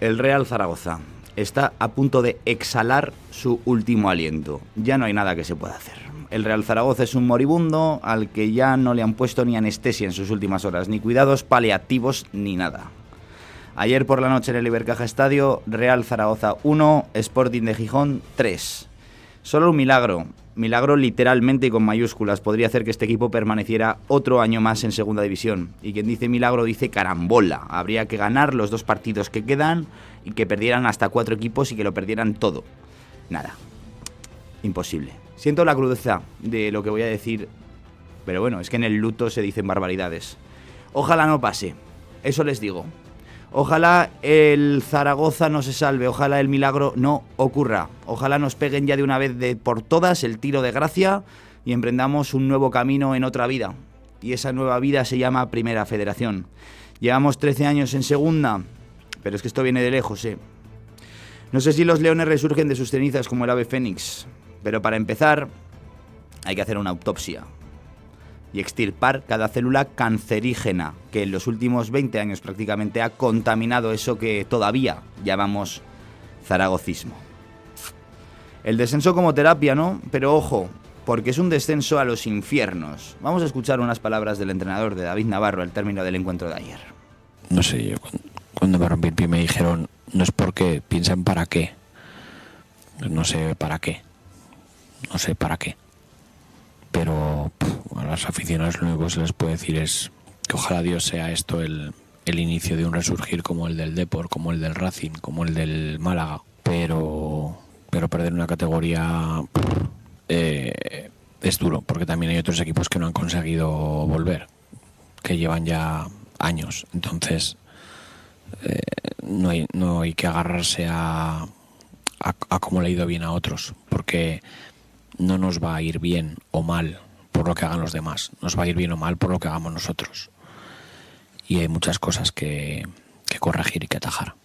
El Real Zaragoza está a punto de exhalar su último aliento. Ya no hay nada que se pueda hacer. El Real Zaragoza es un moribundo al que ya no le han puesto ni anestesia en sus últimas horas, ni cuidados paliativos, ni nada. Ayer por la noche en el Ibercaja Estadio, Real Zaragoza 1, Sporting de Gijón 3. Solo un milagro literalmente y con mayúsculas, podría hacer que este equipo permaneciera otro año más en segunda división. Y quien dice milagro dice carambola. Habría que ganar los 2 partidos que quedan y que perdieran hasta 4 equipos y que lo perdieran todo. Nada. Imposible. Siento la crudeza de lo que voy a decir, pero bueno, es que en el luto se dicen barbaridades. Ojalá no pase, eso les digo. Ojalá el Zaragoza no se salve, ojalá el milagro no ocurra. Ojalá nos peguen ya de una vez por todas el tiro de gracia y emprendamos un nuevo camino en otra vida. Y esa nueva vida se llama Primera Federación. Llevamos 13 años en segunda, pero es que esto viene de lejos, ¿eh? No sé si los leones resurgen de sus cenizas como el ave fénix, pero para empezar hay que hacer una autopsia y extirpar cada célula cancerígena que en los últimos 20 años prácticamente ha contaminado eso que todavía llamamos zaragocismo. El descenso como terapia, ¿no? Pero ojo, porque es un descenso a los infiernos. Vamos a escuchar unas palabras del entrenador de David Navarro al término del encuentro de ayer. No sé, yo cuando me rompí el pie me dijeron, no es porque piensan para qué. No sé para qué. Pero a los aficionados lo único que se les puede decir es que ojalá Dios sea esto el inicio de un resurgir como el del Depor, como el del Racing, como el del Málaga. Pero perder una categoría es duro, porque también hay otros equipos que no han conseguido volver, que llevan ya años. Entonces no hay que agarrarse a cómo le ha ido bien a otros, porque no nos va a ir bien o mal por lo que hagan los demás, nos va a ir bien o mal por lo que hagamos nosotros. Y hay muchas cosas que corregir y que atajar.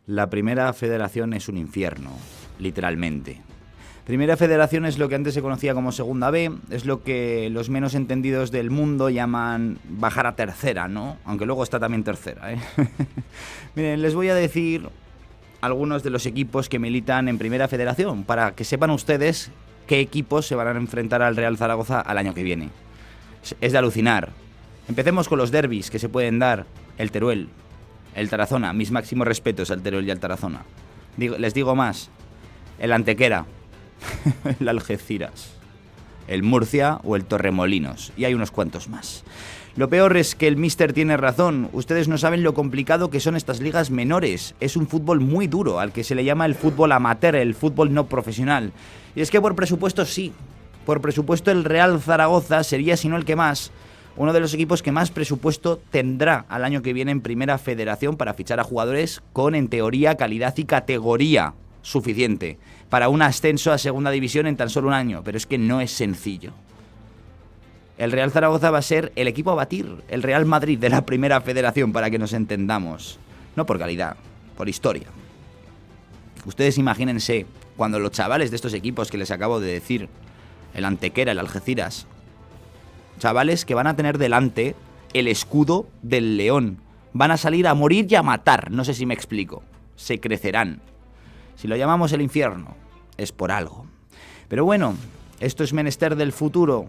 La Primera Federación es un infierno, literalmente. Primera Federación es lo que antes se conocía como Segunda B, es lo que los menos entendidos del mundo llaman bajar a tercera, ¿no? Aunque luego está también tercera, ¿eh? Miren, les voy a decir algunos de los equipos que militan en Primera Federación, para que sepan ustedes qué equipos se van a enfrentar al Real Zaragoza al año que viene. Es de alucinar. Empecemos con los derbis que se pueden dar. El Teruel, el Tarazona, mis máximos respetos al Teruel y al Tarazona. Les digo más, el Antequera, el Algeciras, el Murcia o el Torremolinos, y hay unos cuantos más. Lo peor es que el míster tiene razón. Ustedes no saben lo complicado que son estas ligas menores. Es un fútbol muy duro, al que se le llama el fútbol amateur, el fútbol no profesional. Y es que por presupuesto sí. Por presupuesto el Real Zaragoza sería, si no el que más, uno de los equipos que más presupuesto tendrá al año que viene en Primera Federación para fichar a jugadores con, en teoría, calidad y categoría suficiente para un ascenso a Segunda División en tan solo un año. Pero es que no es sencillo. El Real Zaragoza va a ser el equipo a batir, el Real Madrid de la Primera Federación, para que nos entendamos. No por calidad, por historia. Ustedes imagínense cuando los chavales de estos equipos que les acabo de decir, el Antequera, el Algeciras, chavales que van a tener delante el escudo del león. Van a salir a morir y a matar, no sé si me explico. Se crecerán. Si lo llamamos el infierno, es por algo. Pero bueno, esto es menester del futuro.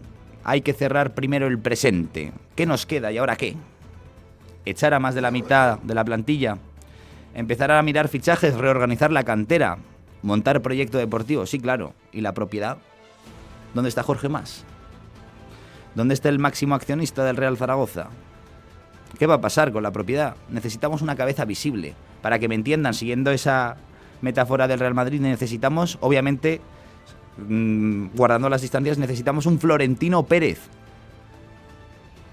Hay que cerrar primero el presente. ¿Qué nos queda y ahora qué? Echar a más de la mitad de la plantilla. Empezar a mirar fichajes, reorganizar la cantera. Montar proyecto deportivo, sí, claro. ¿Y la propiedad? ¿Dónde está Jorge Mas? ¿Dónde está el máximo accionista del Real Zaragoza? ¿Qué va a pasar con la propiedad? Necesitamos una cabeza visible. Para que me entiendan, siguiendo esa metáfora del Real Madrid, necesitamos, obviamente, guardando las distancias, necesitamos un Florentino Pérez.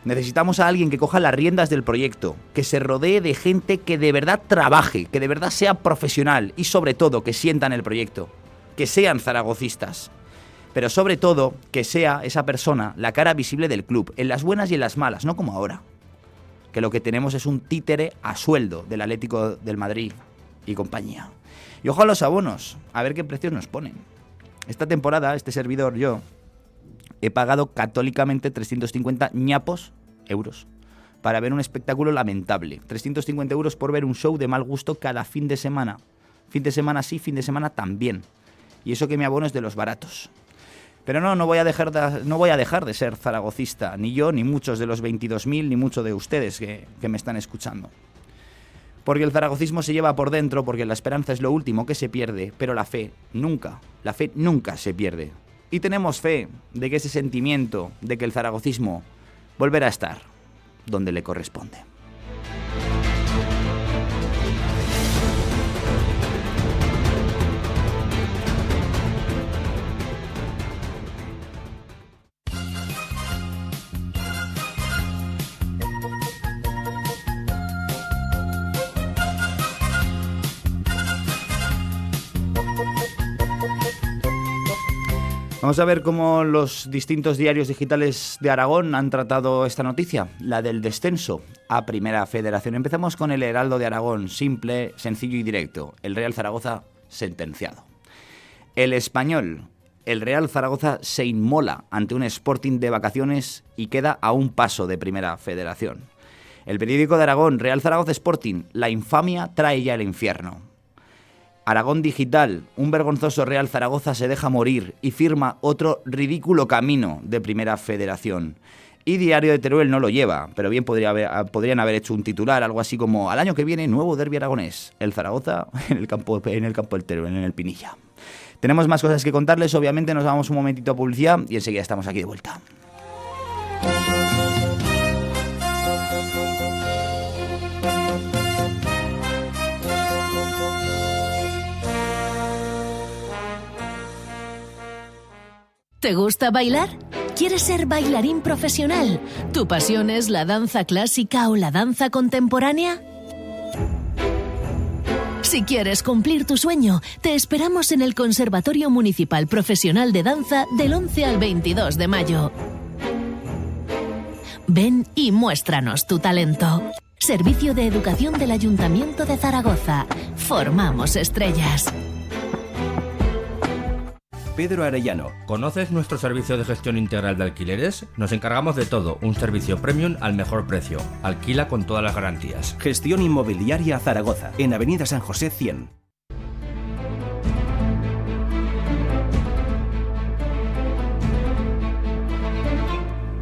Necesitamos a alguien que coja las riendas del proyecto, que se rodee de gente que de verdad trabaje, que de verdad sea profesional y sobre todo que sientan el proyecto, que sean zaragocistas. Pero sobre todo que sea esa persona la cara visible del club, en las buenas y en las malas, no como ahora, que lo que tenemos es un títere a sueldo del Atlético del Madrid y compañía. Y ojo a los abonos, a ver qué precios nos ponen. Esta temporada, este servidor, yo, he pagado católicamente 350 ñapos euros para ver un espectáculo lamentable. 350 euros por ver un show de mal gusto cada fin de semana. Fin de semana sí, fin de semana también. Y eso que mi abono es de los baratos. Pero no voy a dejar de ser zaragocista, ni yo, ni muchos de los 22.000, ni muchos de ustedes que me están escuchando. Porque el zaragocismo se lleva por dentro, porque la esperanza es lo último que se pierde, pero la fe nunca se pierde. Y tenemos fe de que ese sentimiento de que el zaragocismo volverá a estar donde le corresponde. Vamos a ver cómo los distintos diarios digitales de Aragón han tratado esta noticia, la del descenso a Primera Federación. Empezamos con el Heraldo de Aragón, simple, sencillo y directo. El Real Zaragoza sentenciado. El Español, el Real Zaragoza se inmola ante un Sporting de vacaciones y queda a un paso de Primera Federación. El periódico de Aragón, Real Zaragoza Sporting, la infamia trae ya el infierno. Aragón Digital, un vergonzoso Real Zaragoza se deja morir y firma otro ridículo camino de Primera Federación. Y Diario de Teruel no lo lleva, pero bien podrían haber hecho un titular, algo así como: al año que viene, nuevo derbi aragonés. El Zaragoza en el campo del Teruel, en el Pinilla. Tenemos más cosas que contarles, obviamente nos vamos un momentito a publicidad y enseguida estamos aquí de vuelta. ¿Te gusta bailar? ¿Quieres ser bailarín profesional? ¿Tu pasión es la danza clásica o la danza contemporánea? Si quieres cumplir tu sueño, te esperamos en el Conservatorio Municipal Profesional de Danza del 11 al 22 de mayo. Ven y muéstranos tu talento. Servicio de Educación del Ayuntamiento de Zaragoza. Formamos estrellas. Pedro Arellano. ¿Conoces nuestro servicio de gestión integral de alquileres? Nos encargamos de todo, un servicio premium al mejor precio. Alquila con todas las garantías. Gestión Inmobiliaria Zaragoza, en Avenida San José 100.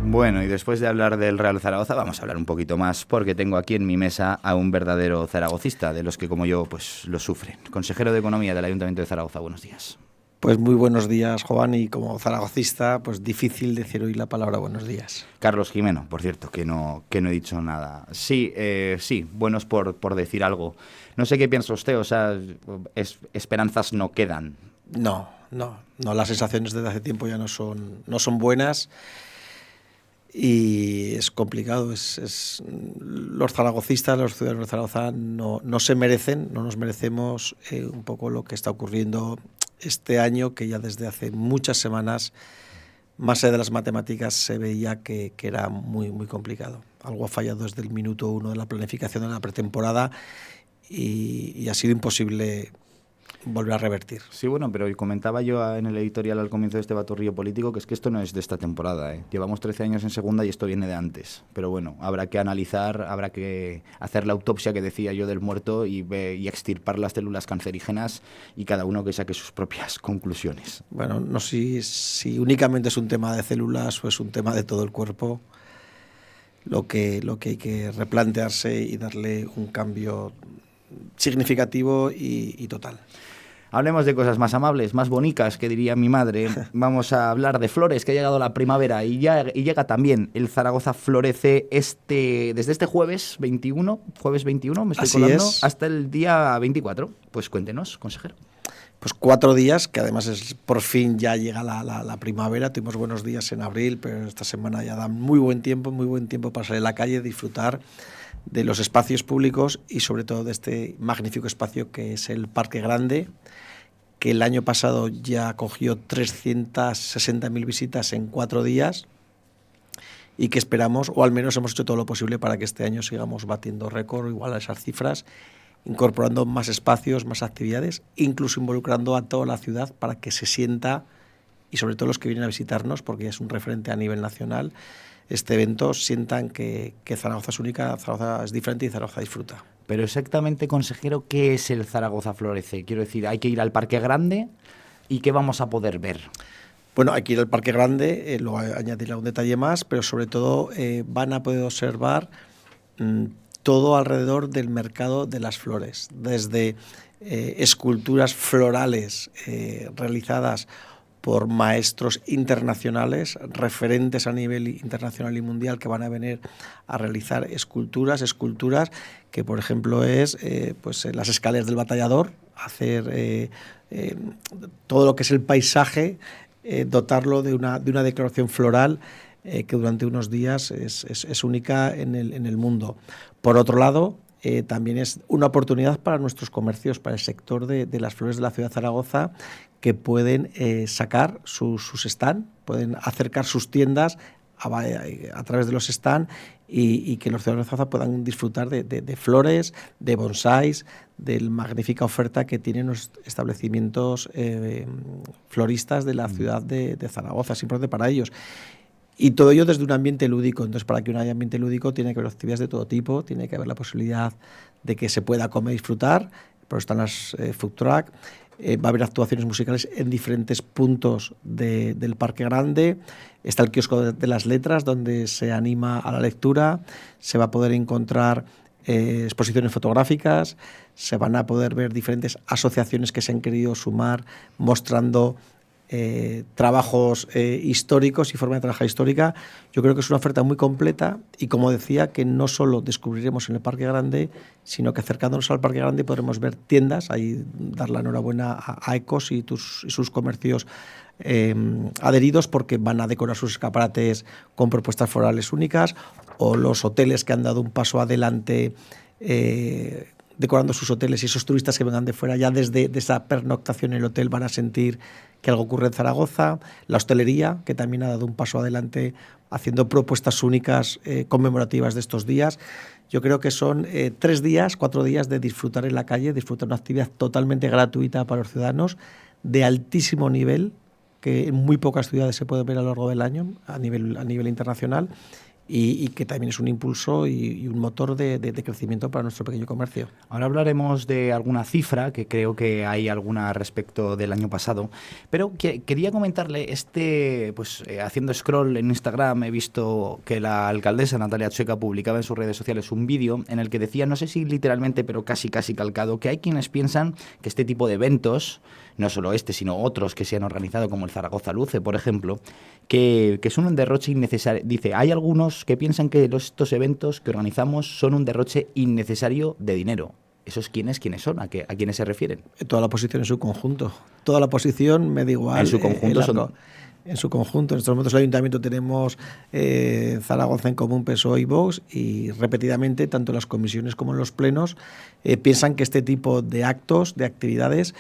Bueno, y después de hablar del Real Zaragoza, vamos a hablar un poquito más, porque tengo aquí en mi mesa a un verdadero zaragocista, de los que como yo pues lo sufren. Consejero de Economía del Ayuntamiento de Zaragoza, buenos días. Pues muy buenos días, Joan, y como zaragocista, pues difícil decir hoy la palabra buenos días. Carlos Jimeno, por cierto, que no he dicho nada. Sí, buenos por decir algo. No sé qué piensa usted, o sea, esperanzas no quedan. No, las sensaciones desde hace tiempo ya no son buenas y es complicado. Los zaragocistas, los ciudadanos de Zaragoza no nos merecemos un poco lo que está ocurriendo este año, que ya desde hace muchas semanas, más allá de las matemáticas, se veía que era muy, muy complicado. Algo ha fallado desde el minuto 1 de la planificación de la pretemporada y ha sido imposible volver a revertir. Sí, bueno, pero comentaba yo en el editorial al comienzo de este baturrillo político que es que esto no es de esta temporada, ¿eh? Llevamos 13 años en segunda y esto viene de antes. Pero bueno, habrá que analizar, habrá que hacer la autopsia que decía yo del muerto y extirpar las células cancerígenas y cada uno que saque sus propias conclusiones. Bueno, no sé si únicamente es un tema de células o es un tema de todo el cuerpo. Lo que hay que replantearse y darle un cambio significativo y total. Hablemos de cosas más amables, más bonitas, que diría mi madre. Vamos a hablar de flores, que ha llegado la primavera y llega también. El Zaragoza florece desde este jueves 21, me estoy colando, hasta el día 24. Pues cuéntenos, consejero. Pues 4 días, que además por fin ya llega la primavera. Tuvimos buenos días en abril, pero esta semana ya da muy buen tiempo para salir a la calle, disfrutar de los espacios públicos y sobre todo de este magnífico espacio que es el Parque Grande, que el año pasado ya acogió 360.000 visitas en 4 días y que esperamos, o al menos hemos hecho todo lo posible para que este año sigamos batiendo récord, igual a esas cifras, incorporando más espacios, más actividades, incluso involucrando a toda la ciudad para que se sienta y sobre todo los que vienen a visitarnos, porque ya es un referente a nivel nacional, este evento sientan que Zaragoza es única, Zaragoza es diferente y Zaragoza disfruta. Pero exactamente, consejero, ¿qué es el Zaragoza Florece? Quiero decir, ¿hay que ir al Parque Grande? ¿Y qué vamos a poder ver? Bueno, hay que ir al Parque Grande, luego añadirle un detalle más, pero sobre todo van a poder observar todo alrededor del mercado de las flores, desde esculturas florales realizadas por maestros internacionales, referentes a nivel internacional y mundial, que van a venir a realizar esculturas que, por ejemplo, es pues las escaleras del Batallador, hacer todo lo que es el paisaje, dotarlo de una decoración floral que durante unos días es única en el mundo. Por otro lado, también es una oportunidad para nuestros comercios, para el sector de las flores de la ciudad de Zaragoza, que pueden sacar sus stand, pueden acercar sus tiendas a través de los stand y que los ciudadanos de Zaragoza puedan disfrutar de flores, de bonsáis, de la magnífica oferta que tienen los establecimientos floristas de la ciudad de Zaragoza. Es importante para ellos. Y todo ello desde un ambiente lúdico. Entonces, para que haya ambiente lúdico tiene que haber actividades de todo tipo, tiene que haber la posibilidad de que se pueda comer y disfrutar, por eso están las food truck. Va a haber actuaciones musicales en diferentes puntos del Parque Grande. Está el kiosco de las letras, donde se anima a la lectura. Se va a poder encontrar exposiciones fotográficas. Se van a poder ver diferentes asociaciones que se han querido sumar, mostrando trabajos históricos y forma de trabajar histórica. Yo creo que es una oferta muy completa y, como decía, que no solo descubriremos en el Parque Grande, sino que acercándonos al Parque Grande podremos ver tiendas, ahí dar la enhorabuena a Ecos y sus comercios adheridos, porque van a decorar sus escaparates con propuestas florales únicas, o los hoteles que han dado un paso adelante decorando sus hoteles, y esos turistas que vengan de fuera ya desde esa pernoctación en el hotel van a sentir que algo ocurre en Zaragoza. La hostelería, que también ha dado un paso adelante haciendo propuestas únicas conmemorativas de estos días. Yo creo que son 4 días de disfrutar en la calle, disfrutar una actividad totalmente gratuita para los ciudadanos, de altísimo nivel, que en muy pocas ciudades se puede ver a lo largo del año a nivel internacional, y que también es un impulso y un motor de crecimiento para nuestro pequeño comercio. Ahora hablaremos de alguna cifra, que creo que hay alguna respecto del año pasado, pero quería comentarle, haciendo scroll en Instagram, he visto que la alcaldesa Natalia Chueca publicaba en sus redes sociales un vídeo en el que decía, no sé si literalmente, pero casi calcado, que hay quienes piensan que este tipo de eventos, no solo este, sino otros que se han organizado, como el Zaragoza Luce, por ejemplo, que son un derroche innecesario. Dice, hay algunos que piensan que estos eventos que organizamos son un derroche innecesario de dinero. ¿Esos quiénes son? ¿A quiénes se refieren? Toda la oposición en su conjunto. Toda la oposición, me da igual. En su conjunto En su conjunto. En estos momentos en el Ayuntamiento tenemos Zaragoza en Común, PSOE y Vox, y repetidamente, tanto en las comisiones como en los plenos, piensan que este tipo de actos, de actividades,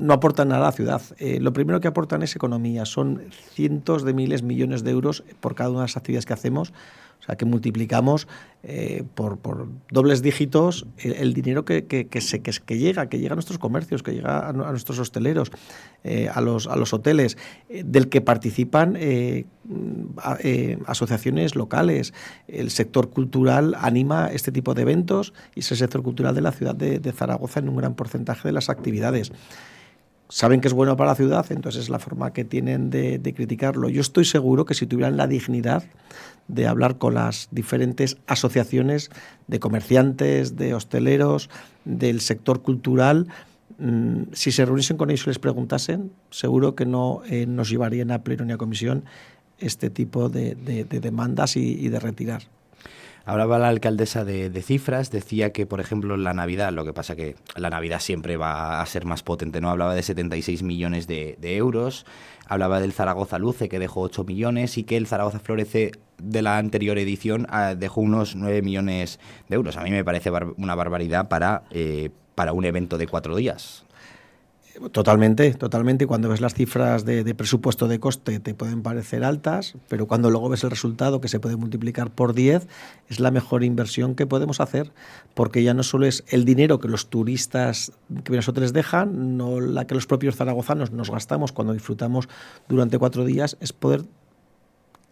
no aportan nada a la ciudad. Lo primero que aportan es economía. Son cientos de miles, millones de euros por cada una de las actividades que hacemos. O sea, que multiplicamos por dobles dígitos el dinero que llega a nuestros comercios, que llega a nuestros hosteleros, a los hoteles, del que participan asociaciones locales. El sector cultural anima este tipo de eventos, y es el sector cultural de la ciudad de Zaragoza en un gran porcentaje de las actividades. Saben que es bueno para la ciudad, entonces es la forma que tienen de criticarlo. Yo estoy seguro que si tuvieran la dignidad de hablar con las diferentes asociaciones de comerciantes, de hosteleros, del sector cultural, si se reuniesen con ellos y les preguntasen, seguro que no nos llevarían a pleno ni a comisión este tipo de demandas y de retirar. Hablaba la alcaldesa de cifras, decía que, por ejemplo, la Navidad, lo que pasa que la Navidad siempre va a ser más potente, ¿no? Hablaba de 76 millones de euros, hablaba del Zaragoza Luce, que dejó 8 millones, y que el Zaragoza Florece de la anterior edición dejó unos 9 millones de euros. A mí me parece una barbaridad para un evento de 4 días. Totalmente. Cuando ves las cifras de presupuesto de coste te pueden parecer altas, pero cuando luego ves el resultado, que se puede multiplicar por 10, es la mejor inversión que podemos hacer, porque ya no solo es el dinero que los turistas que vienen a los hoteles dejan, no la que los propios zaragozanos nos gastamos cuando disfrutamos durante 4 días, es poder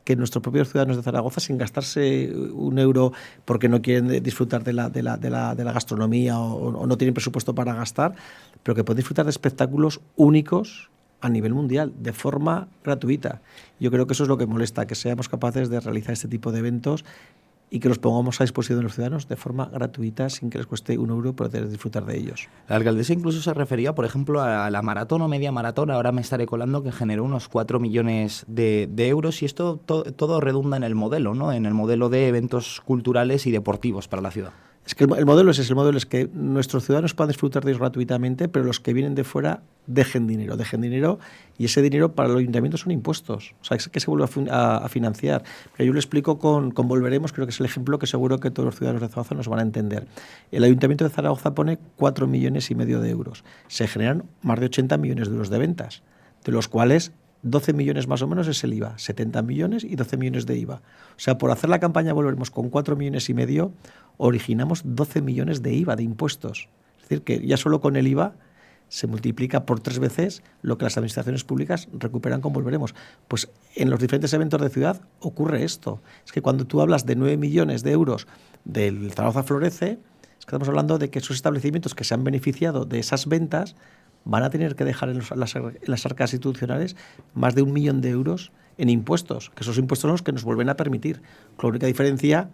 que nuestros propios ciudadanos de Zaragoza, sin gastarse un euro porque no quieren disfrutar de la gastronomía o no tienen presupuesto para gastar, pero que pueden disfrutar de espectáculos únicos a nivel mundial, de forma gratuita. Yo creo que eso es lo que molesta, que seamos capaces de realizar este tipo de eventos y que los pongamos a disposición de los ciudadanos de forma gratuita, sin que les cueste un euro poder disfrutar de ellos. La alcaldesa incluso se refería, por ejemplo, a la maratón o media maratón, ahora me estaré colando, que generó unos 4 millones de euros, y esto todo redunda en el modelo, ¿no? En el modelo de eventos culturales y deportivos para la ciudad. Es que el modelo es ese, el modelo es que nuestros ciudadanos puedan disfrutar de ellos gratuitamente, pero los que vienen de fuera dejen dinero, y ese dinero para los ayuntamientos son impuestos, o sea, es que se vuelve a financiar. Pero yo lo explico con Volveremos, creo que es el ejemplo que seguro que todos los ciudadanos de Zaragoza nos van a entender. El Ayuntamiento de Zaragoza pone 4,5 millones de euros. Se generan más de 80 millones de euros de ventas, de los cuales 12 millones más o menos es el IVA, 70 millones y 12 millones de IVA. O sea, por hacer la campaña Volveremos con 4,5 millones, originamos 12 millones de IVA, de impuestos. Es decir, que ya solo con el IVA se multiplica por 3 veces lo que las administraciones públicas recuperan con Volveremos. Pues en los diferentes eventos de ciudad ocurre esto. Es que cuando tú hablas de 9 millones de euros del Zaragoza Florece, es que estamos hablando de que esos establecimientos que se han beneficiado de esas ventas van a tener que dejar en las arcas institucionales más de 1 millón de euros en impuestos, que esos impuestos son los que nos vuelven a permitir. Con la única diferencia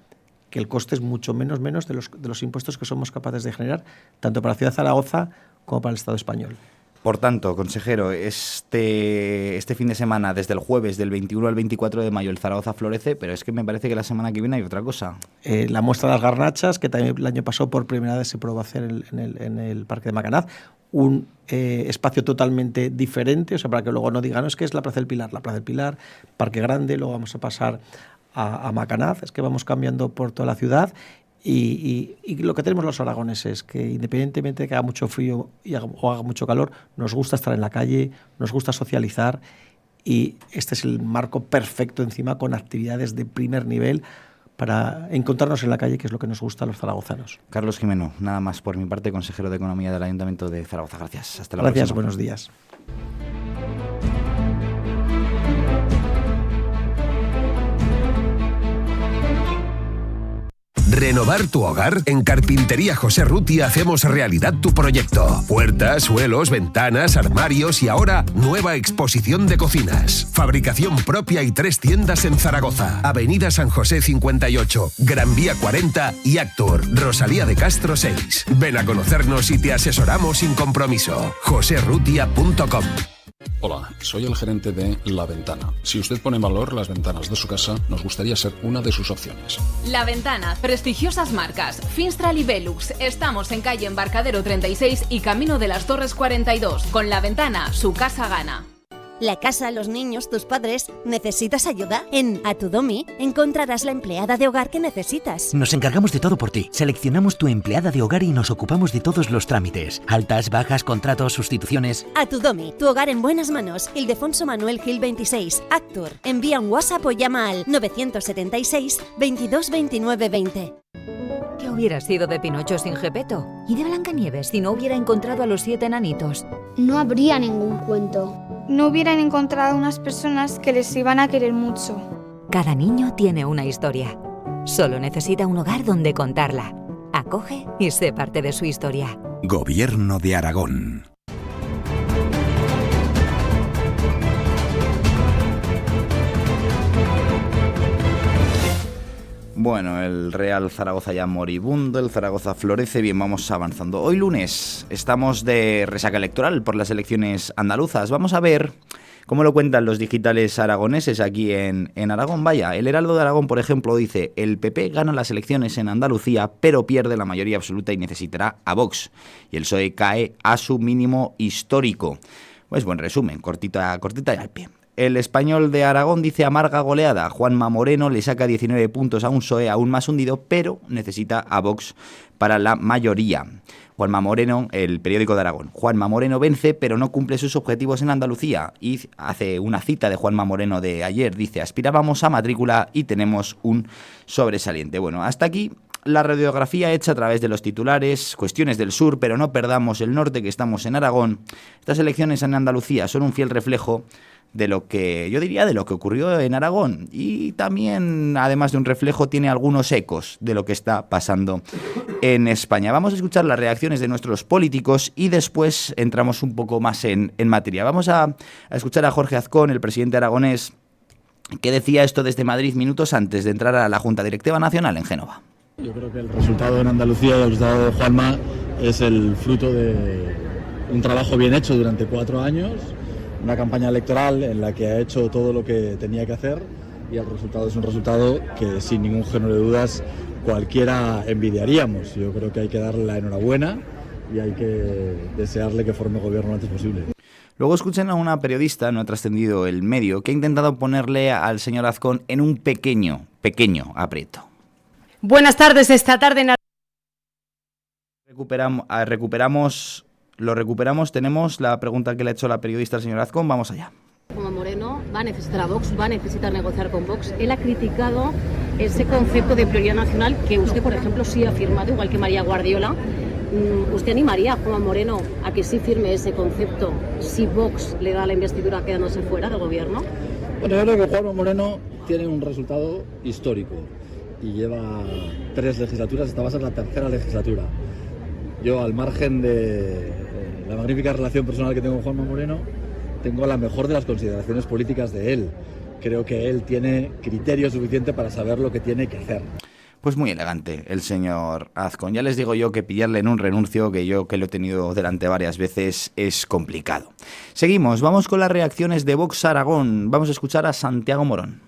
que el coste es mucho menos de los impuestos que somos capaces de generar, tanto para la ciudad de Zaragoza como para el Estado español. Por tanto, consejero, este fin de semana, desde el jueves del 21 al 24 de mayo, el Zaragoza Florece, pero es que me parece que la semana que viene hay otra cosa. La muestra de las garnachas, que también el año pasado por primera vez se probó a hacer en el Parque de Macanaz, un espacio totalmente diferente, o sea, para que luego no digan, no, es que es la Plaza del Pilar, Parque Grande, luego vamos a pasar a Macanaz, es que vamos cambiando por toda la ciudad. Y lo que tenemos los aragoneses es que independientemente de que haga mucho frío o haga mucho calor, nos gusta estar en la calle, nos gusta socializar, y este es el marco perfecto encima con actividades de primer nivel para encontrarnos en la calle, que es lo que nos gusta a los zaragozanos. Carlos Jimeno, nada más por mi parte, consejero de Economía del Ayuntamiento de Zaragoza. Gracias. Hasta la próxima. Gracias, buenos días. ¿Renovar tu hogar? En Carpintería José Ruti hacemos realidad tu proyecto. Puertas, suelos, ventanas, armarios y ahora nueva exposición de cocinas. Fabricación propia y 3 tiendas en Zaragoza. Avenida San José 58, Gran Vía 40 y Actur, Rosalía de Castro 6. Ven a conocernos y te asesoramos sin compromiso. joserrutia.com. Hola, soy el gerente de La Ventana. Si usted pone en valor las ventanas de su casa, nos gustaría ser una de sus opciones. La Ventana, prestigiosas marcas, Finstral y Velux. Estamos en calle Embarcadero 36 y Camino de las Torres 42. Con La Ventana, su casa gana. La casa, los niños, tus padres. ¿Necesitas ayuda? En Atudomi encontrarás la empleada de hogar que necesitas. Nos encargamos de todo por ti. Seleccionamos tu empleada de hogar y nos ocupamos de todos los trámites. Altas, bajas, contratos, sustituciones. Atudomi, tu hogar en buenas manos. Ildefonso Manuel Gil 26, Actur. Envía un WhatsApp o llama al 976 22 29 20. ¿Qué hubiera sido de Pinocho sin Gepetto? ¿Y de Blancanieves si no hubiera encontrado a los 7 enanitos? No habría ningún cuento. No hubieran encontrado unas personas que les iban a querer mucho. Cada niño tiene una historia. Solo necesita un hogar donde contarla. Acoge y sé parte de su historia. Gobierno de Aragón. Bueno, el Real Zaragoza ya moribundo, el Zaragoza florece, bien, vamos avanzando. Hoy lunes estamos de resaca electoral por las elecciones andaluzas. Vamos a ver cómo lo cuentan los digitales aragoneses aquí en Aragón. Vaya, el Heraldo de Aragón, por ejemplo, dice: el PP gana las elecciones en Andalucía, pero pierde la mayoría absoluta y necesitará a Vox. Y el PSOE cae a su mínimo histórico. Pues buen resumen, cortita y al pie. El Español de Aragón dice amarga goleada. Juanma Moreno le saca 19 puntos a un PSOE aún más hundido, pero necesita a Vox para la mayoría. Juanma Moreno, el periódico de Aragón. Juanma Moreno vence, pero no cumple sus objetivos en Andalucía. Y hace una cita de Juanma Moreno de ayer. Dice, aspirábamos a matrícula y tenemos un sobresaliente. Bueno, hasta aquí la radiografía hecha a través de los titulares, cuestiones del sur, pero no perdamos el norte, que estamos en Aragón. Estas elecciones en Andalucía son un fiel reflejo de lo que, yo diría, de lo que ocurrió en Aragón, y también, además de un reflejo, tiene algunos ecos de lo que está pasando en España. Vamos a escuchar las reacciones de nuestros políticos y después entramos un poco más en materia. Vamos a escuchar a Jorge Azcón, el presidente aragonés, que decía esto desde Madrid minutos antes de entrar a la Junta Directiva Nacional en Génova. Yo creo que el resultado en Andalucía y el resultado de Juanma es el fruto de un trabajo bien hecho durante 4 años, una campaña electoral en la que ha hecho todo lo que tenía que hacer, y el resultado es un resultado que sin ningún género de dudas cualquiera envidiaríamos. Yo creo que hay que darle la enhorabuena y hay que desearle que forme gobierno lo antes posible. Luego escuchen a una periodista, no ha trascendido el medio, que ha intentado ponerle al señor Azcón en un pequeño aprieto. Buenas tardes, esta tarde en Recuperamos, tenemos la pregunta que le ha hecho la periodista al señor Azcón, vamos allá. Juanma Moreno va a necesitar a Vox, va a necesitar negociar con Vox. Él ha criticado ese concepto de prioridad nacional que usted, por ejemplo, sí ha firmado, igual que María Guardiola. ¿Usted animaría a Juanma Moreno a que sí firme ese concepto si Vox le da la investidura quedándose fuera del gobierno? Bueno, yo creo que Juanma Moreno tiene un resultado histórico y lleva 3 legislaturas, esta va a ser la 3ª legislatura. Yo, al margen de la magnífica relación personal que tengo con Juanma Moreno, tengo la mejor de las consideraciones políticas de él. Creo que él tiene criterio suficiente para saber lo que tiene que hacer. Pues muy elegante el señor Azcón. Ya les digo yo que pillarle en un renuncio, que yo que lo he tenido delante varias veces, es complicado. Seguimos, vamos con las reacciones de Vox Aragón. Vamos a escuchar a Santiago Morón.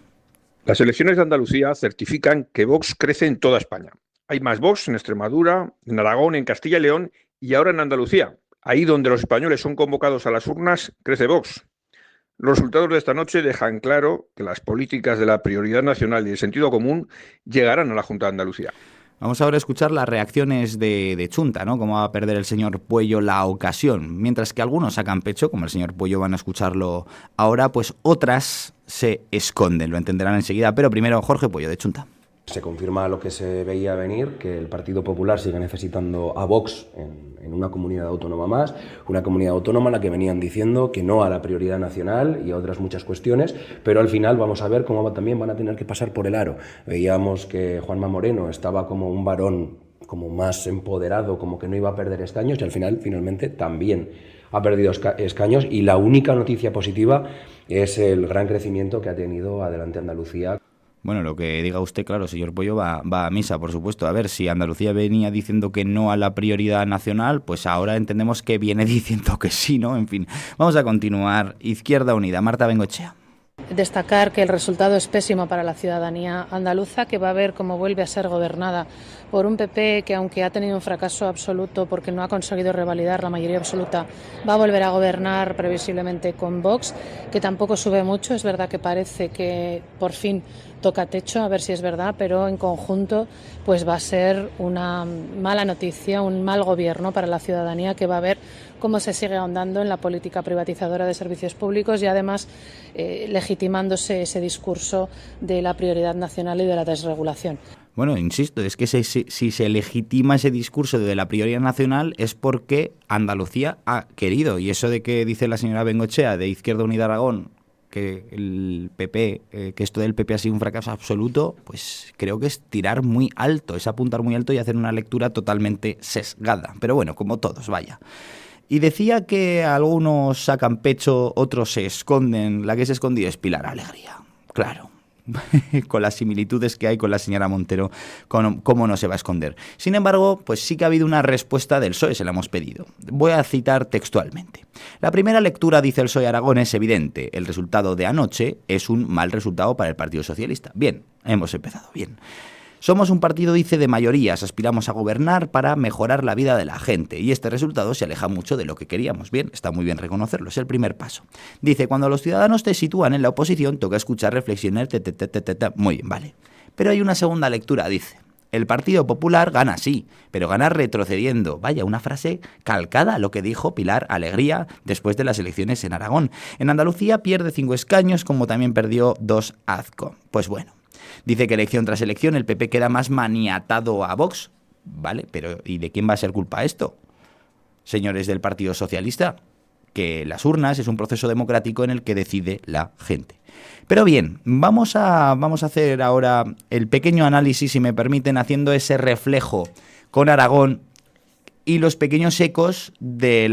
Las elecciones de Andalucía certifican que Vox crece en toda España. Hay más Vox en Extremadura, en Aragón, en Castilla y León y ahora en Andalucía. Ahí donde los españoles son convocados a las urnas, crece Vox. Los resultados de esta noche dejan claro que las políticas de la prioridad nacional y el sentido común llegarán a la Junta de Andalucía. Vamos ahora a escuchar las reacciones de Chunta, ¿no? Cómo va a perder el señor Puello la ocasión. Mientras que algunos sacan pecho, como el señor Puello, van a escucharlo ahora, pues otras se esconden. Lo entenderán enseguida. Pero primero, Jorge Puello, de Chunta. Se confirma lo que se veía venir, que el Partido Popular sigue necesitando a Vox en una comunidad autónoma más, una comunidad autónoma en la que venían diciendo que no a la prioridad nacional y a otras muchas cuestiones, pero al final vamos a ver cómo también van a tener que pasar por el aro. Veíamos que Juanma Moreno estaba como un varón como más empoderado, como que no iba a perder escaños, y al final, finalmente, también ha perdido escaños, y la única noticia positiva es el gran crecimiento que ha tenido Adelante Andalucía. Bueno, lo que diga usted, claro, señor Puello, va a misa, por supuesto. A ver, si Andalucía venía diciendo que no a la prioridad nacional, pues ahora entendemos que viene diciendo que sí, ¿no? En fin, vamos a continuar. Izquierda Unida, Marta Bengoechea. Destacar que el resultado es pésimo para la ciudadanía andaluza, que va a ver cómo vuelve a ser gobernada por un PP que, aunque ha tenido un fracaso absoluto porque no ha conseguido revalidar la mayoría absoluta, va a volver a gobernar previsiblemente con Vox, que tampoco sube mucho. Es verdad que parece que por fin toca techo, a ver si es verdad, pero en conjunto pues va a ser una mala noticia, un mal gobierno para la ciudadanía, que va a ver cómo se sigue ahondando en la política privatizadora de servicios públicos y además legitimándose ese discurso de la prioridad nacional y de la desregulación. Bueno, insisto, es que si se legitima ese discurso de la prioridad nacional es porque Andalucía ha querido. Y eso de que dice la señora Bengoechea de Izquierda Unida Aragón, que el PP, que esto del PP ha sido un fracaso absoluto, pues creo que es tirar muy alto, es apuntar muy alto y hacer una lectura totalmente sesgada. Pero bueno, como todos, vaya. Y decía que algunos sacan pecho, otros se esconden. La que se ha escondido es Pilar Alegría, claro. Con las similitudes que hay con la señora Montero, cómo no se va a esconder. Sin embargo, pues sí que ha habido una respuesta del PSOE, se la hemos pedido. Voy a citar textualmente. La primera lectura, dice el PSOE Aragón, es evidente. El resultado de anoche es un mal resultado para el Partido Socialista. Bien, hemos empezado bien. Somos un partido, dice, de mayorías, aspiramos a gobernar para mejorar la vida de la gente y este resultado se aleja mucho de lo que queríamos. Bien, está muy bien reconocerlo, es el primer paso. Dice, cuando los ciudadanos te sitúan en la oposición, toca escuchar, reflexionar, muy bien, vale. Pero hay una segunda lectura, dice. El Partido Popular gana sí, pero gana retrocediendo. Vaya, una frase calcada a lo que dijo Pilar Alegría después de las elecciones en Aragón. En Andalucía pierde 5 escaños, como también perdió 2 Azcó. Pues bueno. Dice que elección tras elección el PP queda más maniatado a Vox. Vale, pero ¿y de quién va a ser culpa esto? Señores del Partido Socialista, que las urnas es un proceso democrático en el que decide la gente. Pero bien, vamos a hacer ahora el pequeño análisis, si me permiten, haciendo ese reflejo con Aragón y los pequeños ecos de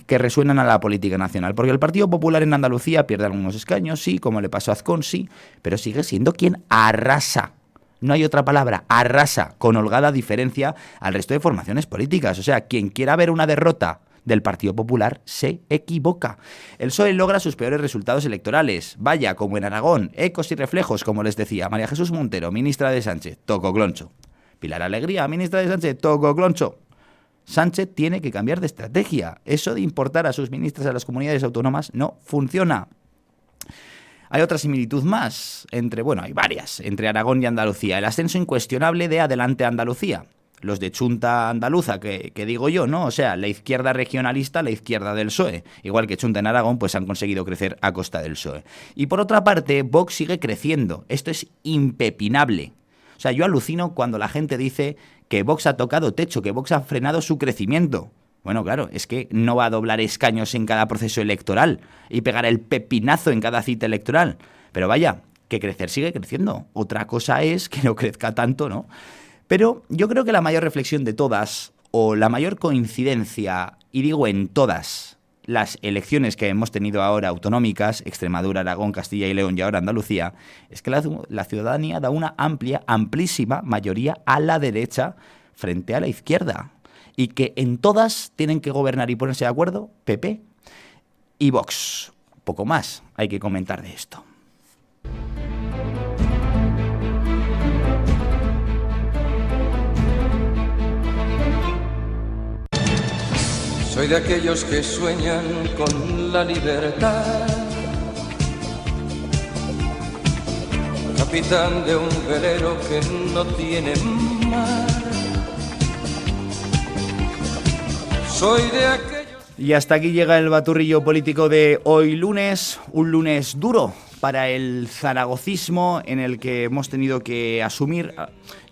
que resuenan a la política nacional. Porque el Partido Popular en Andalucía pierde algunos escaños, sí, como le pasó a Azcón, sí, pero sigue siendo quien arrasa. No hay otra palabra, arrasa, con holgada diferencia al resto de formaciones políticas. O sea, quien quiera ver una derrota del Partido Popular se equivoca. El PSOE logra sus peores resultados electorales. Vaya, como en Aragón, ecos y reflejos, como les decía. María Jesús Montero, ministra de Sánchez, toco cloncho. Pilar Alegría, ministra de Sánchez, toco cloncho. Sánchez tiene que cambiar de estrategia. Eso de importar a sus ministras a las comunidades autónomas no funciona. Hay otra similitud más hay varias, entre Aragón y Andalucía. El ascenso incuestionable de Adelante Andalucía. Los de Chunta Andaluza, que digo yo, ¿no? O sea, la izquierda regionalista, la izquierda del PSOE. Igual que Chunta en Aragón, pues han conseguido crecer a costa del PSOE. Y por otra parte, Vox sigue creciendo. Esto es impepinable. O sea, yo alucino cuando la gente dice que Vox ha tocado techo, que Vox ha frenado su crecimiento. Bueno, claro, es que no va a doblar escaños en cada proceso electoral y pegar el pepinazo en cada cita electoral. Pero vaya, que crecer sigue creciendo. Otra cosa es que no crezca tanto, ¿no? Pero yo creo que la mayor reflexión de todas, o la mayor coincidencia, y digo en todas las elecciones que hemos tenido ahora autonómicas, Extremadura, Aragón, Castilla y León y ahora Andalucía, es que la ciudadanía da una amplísima mayoría a la derecha frente a la izquierda. Y que en todas tienen que gobernar y ponerse de acuerdo PP y Vox. Poco más hay que comentar de esto. Soy de aquellos que sueñan con la libertad, capitán de un velero que no tiene mar. Soy de aquellos... Y hasta aquí llega el baturrillo político de hoy lunes, un lunes duro para el zaragocismo en el que hemos tenido que asumir.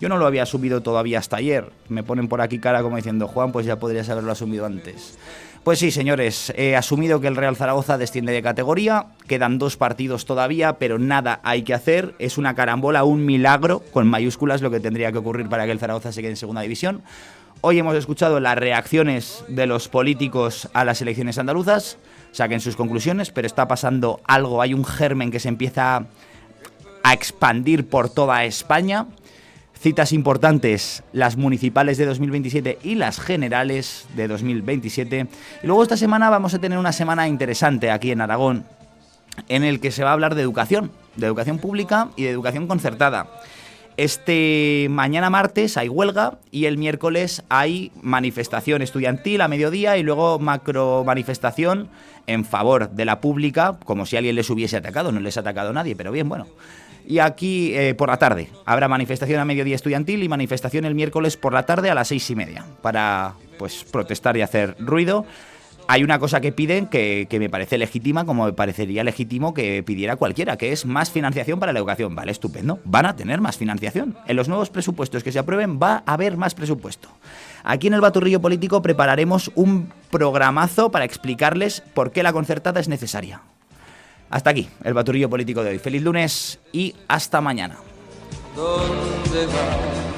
Yo no lo había asumido todavía hasta ayer. Me ponen por aquí cara como diciendo, Juan, pues ya podrías haberlo asumido antes. Pues sí, señores, he asumido que el Real Zaragoza desciende de categoría. Quedan 2 partidos todavía, pero nada hay que hacer. Es una carambola, un milagro, con mayúsculas, lo que tendría que ocurrir para que el Zaragoza se quede en segunda división. Hoy hemos escuchado las reacciones de los políticos a las elecciones andaluzas. Saquen sus conclusiones, pero está pasando algo. Hay un germen que se empieza a expandir por toda España. Citas importantes, las municipales de 2027 y las generales de 2027. Y luego esta semana vamos a tener una semana interesante aquí en Aragón, en el que se va a hablar de educación pública y de educación concertada. Mañana martes hay huelga y el miércoles hay manifestación estudiantil a mediodía y luego macro manifestación en favor de la pública, como si alguien les hubiese atacado. No les ha atacado nadie, pero bien, bueno. Y aquí por la tarde habrá manifestación a mediodía estudiantil y manifestación el miércoles por la tarde a las 6:30 para pues protestar y hacer ruido. Hay una cosa que piden que me parece legítima, como me parecería legítimo que pidiera cualquiera, que es más financiación para la educación. Vale, estupendo. Van a tener más financiación. En los nuevos presupuestos que se aprueben va a haber más presupuesto. Aquí en el Baturrillo Político prepararemos un programazo para explicarles por qué la concertada es necesaria. Hasta aquí el Baturrillo Político de hoy. Feliz lunes y hasta mañana. ¿Dónde va?